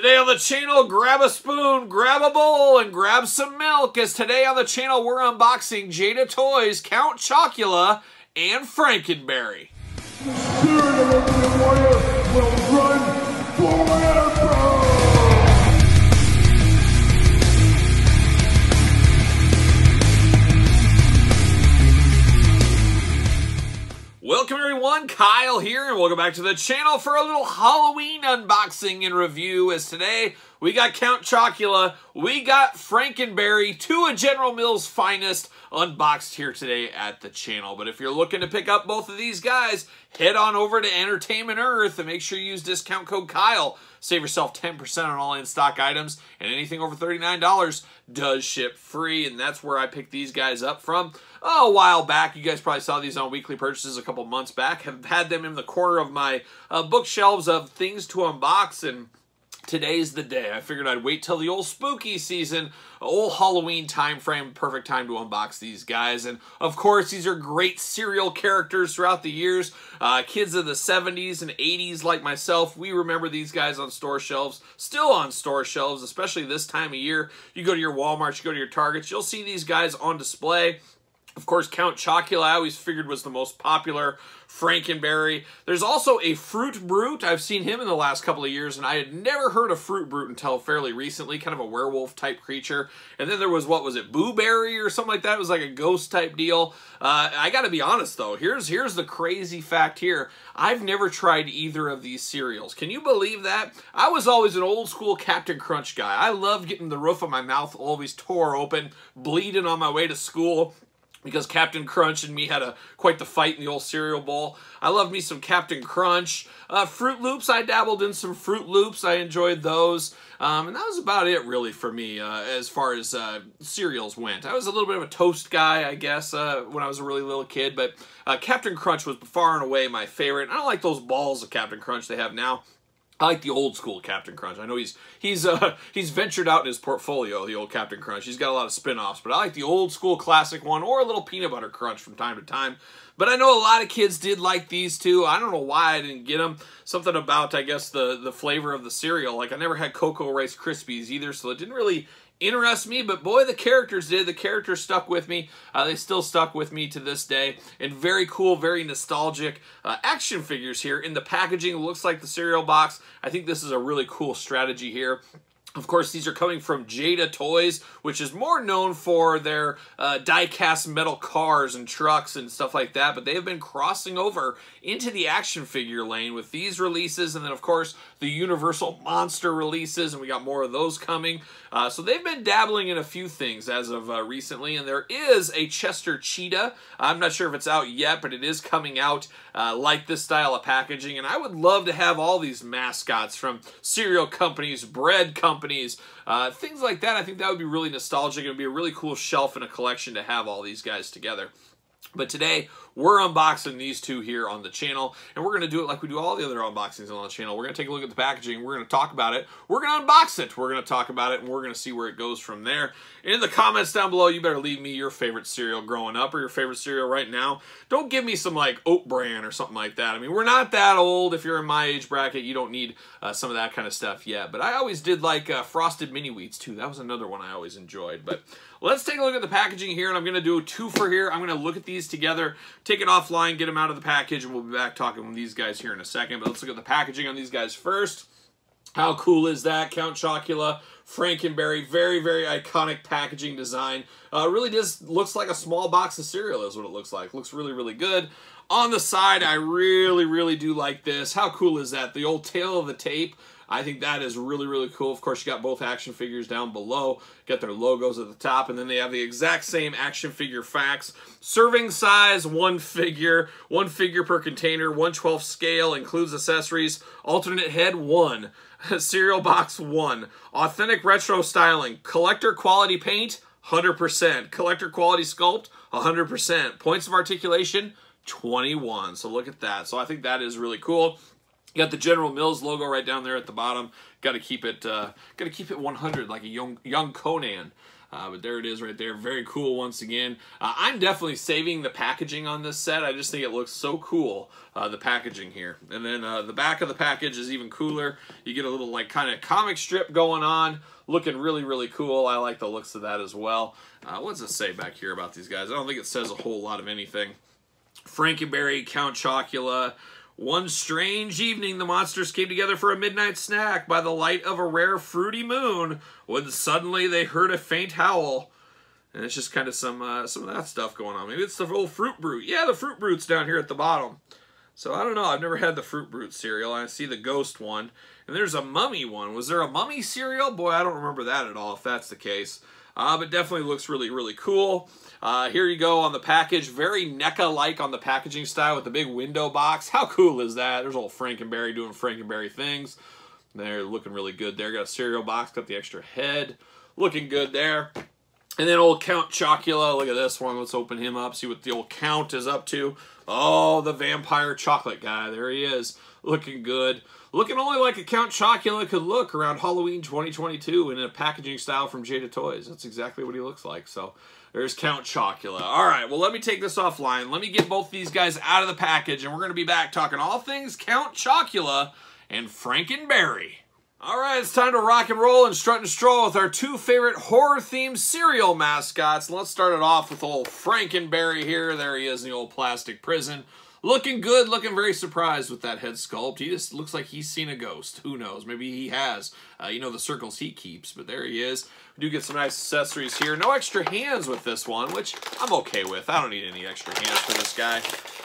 Today on the channel, grab a spoon, grab a bowl, and grab some milk, as today on the channel we're unboxing Jada Toys, Count Chocula, and Frankenberry. The spirit of the warrior will run forever! Welcome everyone, Kyle here, and welcome back to the channel for a little Halloween unboxing and review, as today we got Count Chocula, we got Frankenberry, two of General Mills' finest, unboxed here today at the channel. But if you're looking to pick up both of these guys, head on over to Entertainment Earth and make sure you use discount code Kyle. Save yourself 10% on all in-stock items, and anything over $39 does ship free, and that's where I picked these guys up from a while back. You guys probably saw these on weekly purchases a couple months back. Have had them in the corner of my bookshelves of things to unbox, and today's the day. I figured I'd wait till the old spooky season, old Halloween time frame, perfect time to unbox these guys. And of course, these are great cereal characters throughout the years. Kids of the 70s and 80s like myself, we remember these guys on store shelves, still on store shelves, especially this time of year. You go to your Walmarts, you go to your Targets, you'll see these guys on display. Of course, Count Chocula I always figured was the most popular. Frankenberry. There's also a Fruit Brute. I've seen him in the last couple of years, and I had never heard of Fruit Brute until fairly recently, kind of a werewolf-type creature. And then there was, what was it, Boo Berry or something like that? It was like a ghost-type deal. I gotta be honest, though. Here's the crazy fact here. I've never tried either of these cereals. Can you believe that? I was always an old-school Captain Crunch guy. I loved getting the roof of my mouth always tore open, bleeding on my way to school, because Captain Crunch and me had quite the fight in the old cereal bowl. I love me some Captain Crunch. Fruit Loops, I dabbled in some Fruit Loops. I enjoyed those. And that was about it, really, for me, as far as cereals went. I was a little bit of a toast guy, I guess, when I was a really little kid. But Captain Crunch was far and away my favorite. I don't like those balls of Captain Crunch they have now. I like the old school Captain Crunch. I know he's ventured out in his portfolio, the old Captain Crunch. He's got a lot of spin-offs, but I like the old school classic one, or a little peanut butter crunch from time to time. But I know a lot of kids did like these too. I don't know why I didn't get them. Something about, I guess, the flavor of the cereal. Like, I never had Cocoa Rice Krispies either, so it didn't really interest me, but boy, the characters did. The characters stuck with me. They still stuck with me to this day. And very cool, very nostalgic action figures here. In the packaging, it looks like the cereal box. I think this is a really cool strategy here. Of course, these are coming from Jada Toys, which is more known for their die-cast metal cars and trucks and stuff like that, but they have been crossing over into the action figure lane with these releases, and then, of course, the Universal Monster releases, and we got more of those coming. So they've been dabbling in a few things as of recently, and there is a Chester Cheetah. I'm not sure if it's out yet, but it is coming out like this style of packaging, and I would love to have all these mascots from cereal companies, bread companies, things like that. I think that would be really nostalgic. It would be a really cool shelf in a collection to have all these guys together. But today, we're unboxing these two here on the channel, and we're going to do it like we do all the other unboxings on the channel. We're going to take a look at the packaging, we're going to talk about it, we're going to unbox it, we're going to talk about it, and we're going to see where it goes from there. In the comments down below, you better leave me your favorite cereal growing up, or your favorite cereal right now. Don't give me some, like, Oat Bran or something like that. I mean, we're not that old. If you're in my age bracket, you don't need some of that kind of stuff yet. But I always did like Frosted Mini Wheats, too. That was another one I always enjoyed. But let's take a look at the packaging here, and I'm going to do a twofer here. I'm going to look at these together, take it offline, get them out of the package, and we'll be back talking with these guys here in a second. But let's look at the packaging on these guys first. How cool is that? Count Chocula, Frankenberry, very, very iconic packaging design. Really just looks like a small box of cereal is what it looks like. Looks really, really good. On the side, I really, really do like this. How cool is that? The old tail of the tape. I think that is really, really cool. Of course, you got both action figures down below. Got their logos at the top, and then they have the exact same action figure facts. Serving size, one figure per container, 1/12 scale, includes accessories. Alternate head, 1. Cereal box, 1. Authentic retro styling. Collector quality paint, 100%. Collector quality sculpt, 100%. Points of articulation, 21. So look at that. So I think that is really cool. You got the General Mills logo right down there at the bottom. Got to keep it 100 like a young Conan. But there it is right there. Very cool once again. I'm definitely saving the packaging on this set. I just think it looks so cool, the packaging here. And then the back of the package is even cooler. You get a little like kind of comic strip going on. Looking really, really cool. I like the looks of that as well. What does it say back here about these guys? I don't think it says a whole lot of anything. Frankenberry, Count Chocula. One strange evening, the monsters came together for a midnight snack by the light of a rare fruity moon, when suddenly they heard a faint howl. And it's just kind of some of that stuff going on. Maybe it's the old Fruit Brute. Yeah, the Fruit Brute's down here at the bottom. So I don't know. I've never had the Fruit Brute cereal. I see the Ghost one. And there's a Mummy one. Was there a Mummy cereal? Boy, I don't remember that at all, if that's the case. But definitely looks really, really cool. Here you go on the package. Very NECA-like on the packaging style with the big window box. How cool is that? There's old Frankenberry doing Frankenberry things. They're looking really good there. Got a cereal box. Got the extra head. Looking good there. And then old Count Chocula. Look at this one. Let's open him up. See what the old Count is up to. Oh, the vampire chocolate guy. There he is. Looking good. Looking only like a Count Chocula could look around Halloween 2022 in a packaging style from Jada Toys. That's exactly what he looks like. So there's Count Chocula. All right, well, let me take this offline. Let me get both these guys out of the package, and we're going to be back talking all things Count Chocula and Frankenberry. All right, it's time to rock and roll and strut and stroll with our two favorite horror-themed cereal mascots. Let's start it off with old Frankenberry here. There he is in the old plastic prison. Looking good, looking very surprised with that head sculpt. He just looks like he's seen a ghost. Who knows? Maybe he has. You know the circles he keeps, but there he is. We do get some nice accessories here. No extra hands with this one, which I'm okay with. I don't need any extra hands for this guy.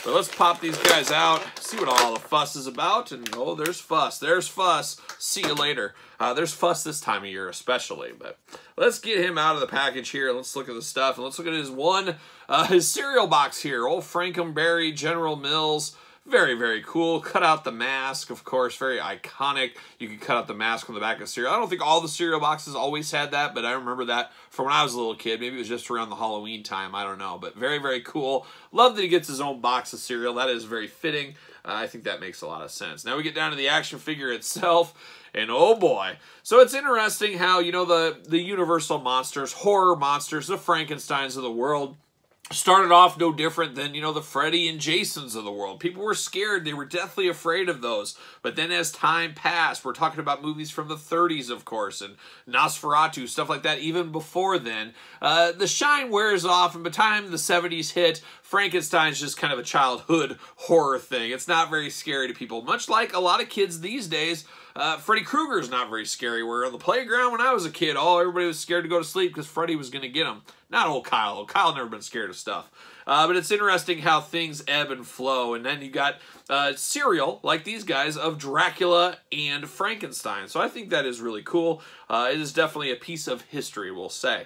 But let's pop these guys out, see what all the fuss is about. And, oh, there's fuss. There's fuss. See you later. There's fuss this time of year especially. But let's get him out of the package here. Let's look at the stuff. And let's look at his cereal box here. Old Frankenberry, General Mills. Very, very cool. Cut out the mask, of course. Very iconic. You can cut out the mask on the back of cereal. I don't think all the cereal boxes always had that, but I remember that from when I was a little kid. Maybe it was just around the Halloween time. I don't know. But very, very cool. Love that he gets his own box of cereal. That is very fitting. I think that makes a lot of sense. Now we get down to the action figure itself. And oh boy. So it's interesting how, you know, the Universal monsters, horror monsters, the Frankensteins of the world, started off no different than, you know, the Freddy and Jasons of the world. People were scared. They were deathly afraid of those. But then as time passed, we're talking about movies from the 30s, of course, and Nosferatu, stuff like that, even before then. The shine wears off, and by the time the 70s hit, Frankenstein's just kind of a childhood horror thing. It's not very scary to people. Much like a lot of kids these days, Freddy Krueger's not very scary. Where on the playground when I was a kid, everybody was scared to go to sleep because Freddy was going to get him. Not old Kyle. Kyle never been scared of stuff. But it's interesting how things ebb and flow. And then you got cereal, like these guys, of Dracula and Frankenstein. So I think that is really cool. It is definitely a piece of history, we'll say.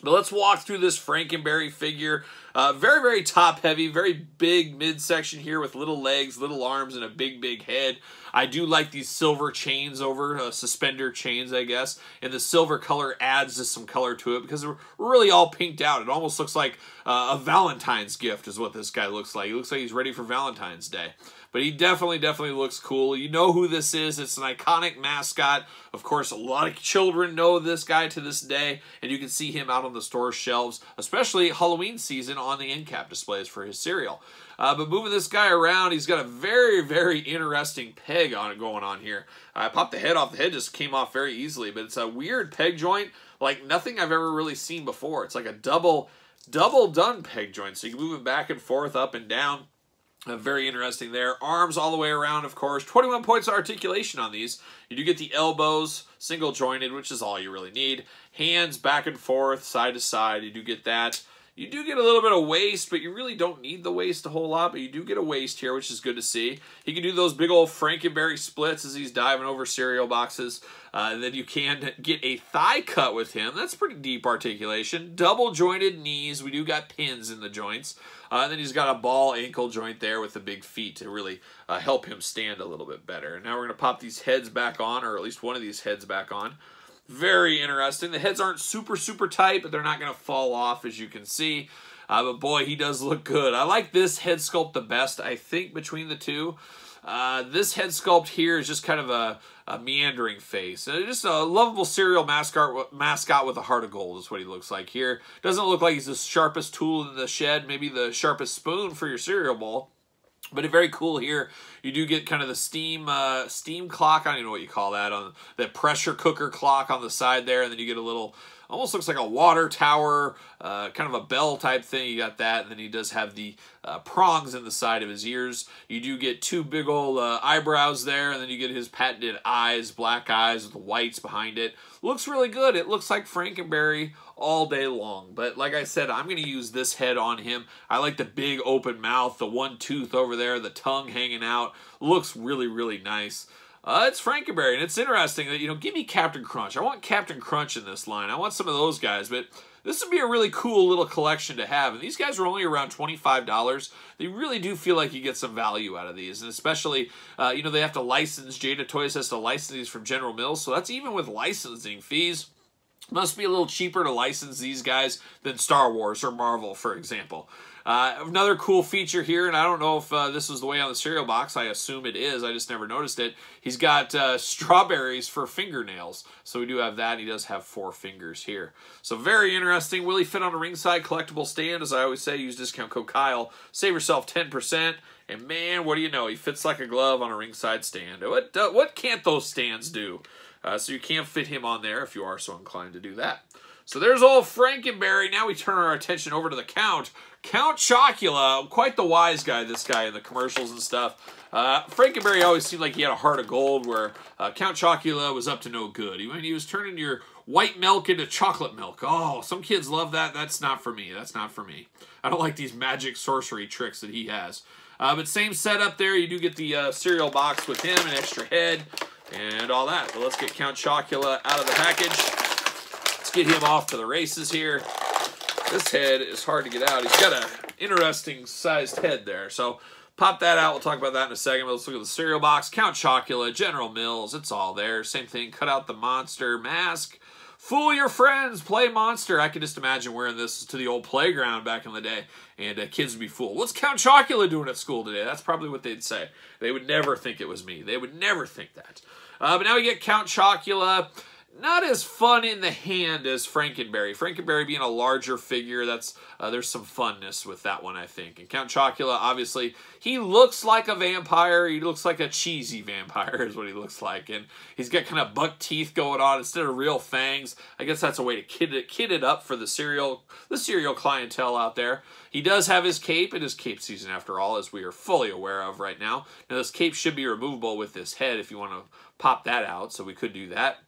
But let's walk through this Frankenberry figure. Very, very top-heavy, very big midsection here with little legs, little arms, and a big, big head. I do like these silver chains over, suspender chains, I guess. And the silver color adds just some color to it because they're really all pinked out. It almost looks like a Valentine's gift is what this guy looks like. He looks like he's ready for Valentine's Day. But he definitely looks cool. You know who this is. It's an iconic mascot. Of course, a lot of children know this guy to this day, and you can see him out on the store shelves, especially Halloween season on the end cap displays for his cereal. But moving this guy around, he's got a very, very interesting peg on it going on here. I popped the head off. The head just came off very easily, but it's a weird peg joint like nothing I've ever really seen before. It's like a double done peg joint, so you can move it back and forth, up and down. Very interesting there. Arms all the way around, of course. 21 points of articulation on these. You do get the elbows single jointed, which is all you really need. Hands back and forth, side to side. You do get that. You do get a little bit of waist, but you really don't need the waist a whole lot, but you do get a waist here, which is good to see. He can do those big old Frankenberry splits as he's diving over cereal boxes. Then you can get a thigh cut with him. That's pretty deep articulation. Double jointed knees. We do got pins in the joints. And then he's got a ball ankle joint there with the big feet to really help him stand a little bit better. Now we're going to pop these heads back on, or at least one of these heads back on. Very interesting. The heads aren't super, super tight, but they're not going to fall off, as you can see. But boy, he does look good. I like this head sculpt the best, I think, between the two. This head sculpt here is just kind of a meandering face. Just a lovable cereal mascot with a heart of gold is what he looks like here. Doesn't look like he's the sharpest tool in the shed, maybe the sharpest spoon for your cereal bowl. But very cool here. You do get kind of the steam clock. I don't even know what you call that. On the pressure cooker clock on the side there. And then you get a little, almost looks like a water tower, kind of a bell type thing. You got that. And then he does have the prongs in the side of his ears. You do get two big old eyebrows there. And then you get his patented eyes, black eyes with the whites behind it. Looks really good. It looks like Frankenberry all day long. But like I said, I'm going to use this head on him. I like the big open mouth, the one tooth over there, the tongue hanging out. Looks really, really nice. It's Frankenberry, and it's interesting that, you know, give me Captain Crunch. I want Captain Crunch in this line. I want some of those guys, but this would be a really cool little collection to have. And these guys are only around $25. They really do feel like you get some value out of these. And especially, you know, they have to license, Jada Toys has to license these from General Mills. So that's even with licensing fees. Must be a little cheaper to license these guys than Star Wars or Marvel, for example. Another cool feature here, and I don't know if this is the way on the cereal box. I assume it is. I just never noticed it. He's got strawberries for fingernails. So we do have that. He does have 4 fingers here. So very interesting. Will he fit on a ringside collectible stand? As I always say, use discount code Kyle. Save yourself 10%. And man, what do you know? He fits like a glove on a ringside stand. What can't those stands do? So you can't fit him on there if you are so inclined to do that. So there's old Frankenberry. Now we turn our attention over to the Count. Count Chocula, quite the wise guy, this guy in the commercials and stuff. Frankenberry always seemed like he had a heart of gold, where Count Chocula was up to no good. He was turning your white milk into chocolate milk. Oh, some kids love that. That's not for me. That's not for me. I don't like these magic sorcery tricks that he has. But same setup there. You do get the cereal box with him, an extra head, and all that. But let's get Count Chocula out of the package. Let's get him off to the races here. This head is hard to get out. He's got an interesting sized head there. So pop that out. We'll talk about that in a second. But let's look at the cereal box. Count Chocula, General Mills. It's all there. Same thing. Cut out the monster mask. Fool your friends. Play monster. I can just imagine wearing this to the old playground back in the day. And kids would be fooled. What's Count Chocula doing at school today? That's probably what they'd say. They would never think it was me. They would never think that. But now we get Count Chocula. Not as fun in the hand as Frankenberry. Frankenberry being a larger figure, there's some funness with that one, I think. And Count Chocula, obviously, he looks like a vampire. He looks like a cheesy vampire is what he looks like. And he's got kind of buck teeth going on instead of real fangs. I guess that's a way to kid it up for the cereal clientele out there. He does have his cape. It is cape season after all, as we are fully aware of right now. Now, this cape should be removable with this head if you want to pop that out, so we could do that.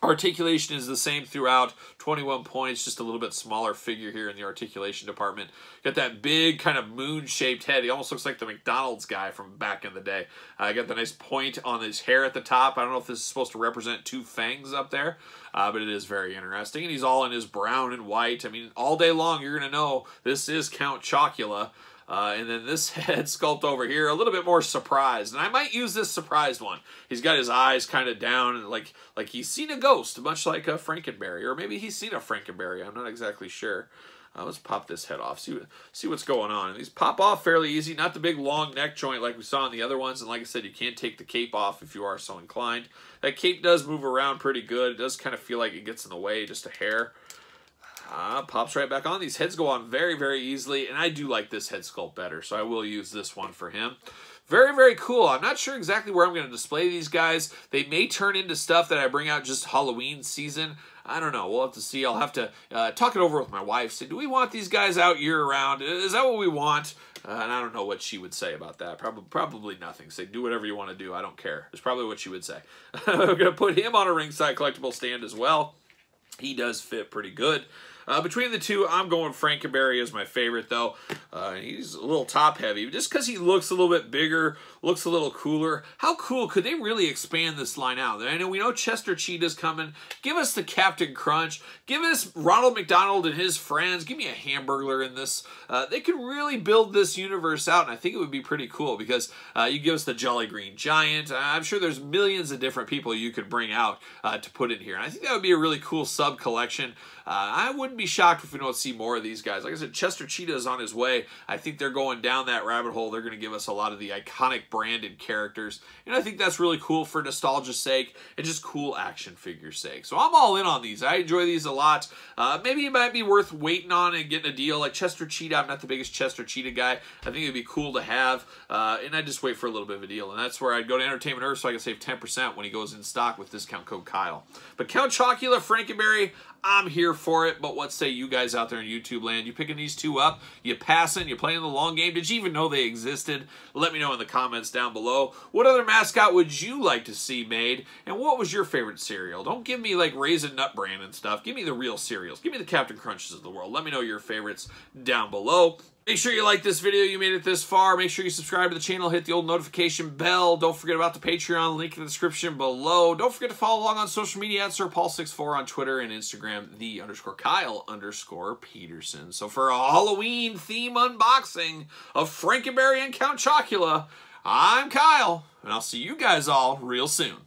Articulation is the same throughout, 21 points, just a little bit smaller figure here in the articulation department. Got that big kind of moon-shaped head. He almost looks like the McDonald's guy from back in the day. Got the nice point on his hair at the top. I don't know if this is supposed to represent 2 fangs up there, but it is very interesting. And he's all in his brown and white. I mean, all day long you're going to know this is Count Chocula. And then this head sculpt over here, a little bit more surprised. And I might use this surprised one. He's got his eyes kind of down, and like he's seen a ghost, much like a Frankenberry. Or maybe he's seen a Frankenberry. I'm not exactly sure. Let's pop this head off, see what's going on. And these pop off fairly easy, not the big long neck joint like we saw in the other ones. And like I said, you can't take the cape off if you are so inclined. That cape does move around pretty good. It does kind of feel like it gets in the way just a hair. Pops right back on. These heads go on very, very easily, and I do like this head sculpt better, so I will use this one for him. Very, very cool. I'm not sure exactly where I'm going to display these guys. They may turn into stuff that I bring out just Halloween season. I don't know. We'll have to see. I'll have to talk it over with my wife. Say, do we want these guys out year-round? Is that what we want? And I don't know what she would say about that. Probably nothing. Say, do whatever you want to do. I don't care. It's probably what she would say. I'm going to put him on a ringside collectible stand as well. He does fit pretty good. Between the two, I'm going Frankenberry as my favorite, though. He's a little top-heavy. Just because he looks a little bit bigger, looks a little cooler. How cool could they really expand this line out? I know we know Chester Cheetah's coming. Give us the Captain Crunch. Give us Ronald McDonald and his friends. Give me a Hamburglar in this. They could really build this universe out, and I think it would be pretty cool because you give us the Jolly Green Giant. I'm sure there's millions of different people you could bring out to put in here, and I think that would be a really cool sub-collection. I wouldn't be shocked if we don't see more of these guys. Like I said, Chester Cheetah is on his way. today. I think they're going down that rabbit hole. They're going to give us a lot of the iconic branded characters, and I think that's really cool for nostalgia's sake and just cool action figure sake. So I'm all in on these. I enjoy these a lot. Maybe it might be worth waiting on and getting a deal like Chester Cheetah. I'm not the biggest Chester Cheetah guy. I think it'd be cool to have, and I'd just wait for a little bit of a deal, and that's where I'd go to Entertainment Earth so I can save 10% when he goes in stock with discount code Kyle. But Count Chocula Frankenberry, I'm here for it, but what say you guys out there in YouTube land? You picking these two up? You passing? You playing the long game? Did you even know they existed? Let me know in the comments down below. What other mascot would you like to see made? And what was your favorite cereal? Don't give me like Raisin Nut Bran and stuff. Give me the real cereals. Give me the Captain Crunches of the world. Let me know your favorites down below. Make sure you like this video, you made it this far. Make sure you subscribe to the channel, hit the old notification bell. Don't forget about the Patreon, link in the description below. Don't forget to follow along on social media at SirPaul64 on Twitter and Instagram, _Kyle_Peterson. So for a Halloween theme unboxing of Frankenberry and Count Chocula, I'm Kyle, and I'll see you guys all real soon.